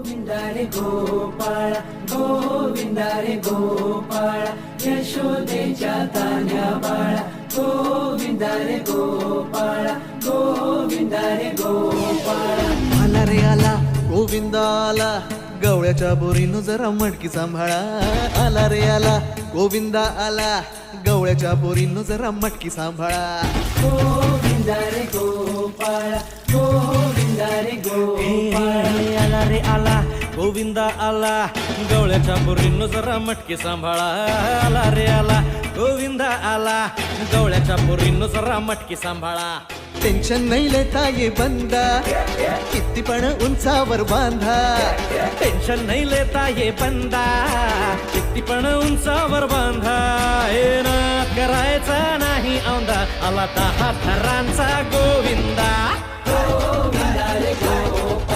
गोविंदा रे गोपाळा गोविंदा रे गोपाळा यशोदेच्या तान्या बाळा गोविंदा रे गोपाळा गोविंदा रे गोपाळा आला रे आला गोविंदा आला गवळ्याच्या बोरीनं जरा मटकी सांभाळा आला रे आला गोविंदा आला गवळ्याच्या बोरीनं जरा मटकी सांभाळा गोविंदा रे गोपाळा गोविंदा रे गोपाळा आला रे आला गोविंदा आला गवळ्याच्या बोरीनं जरा मटकी सांभाळा आला रे आला गोविंदा आला गवळ्याच्या बोरीनं जरा मटकी सांभाळा टेन्शन नाही लेता ये बंदा किती पण उंचावर बांधा टेन्शन नाही लेता ये बंदा किती पण उंचावर बांधा हे ना करायचा नाही औंदा आला 10 थरांचा गोविंदा गोविंदा रे गोपाळा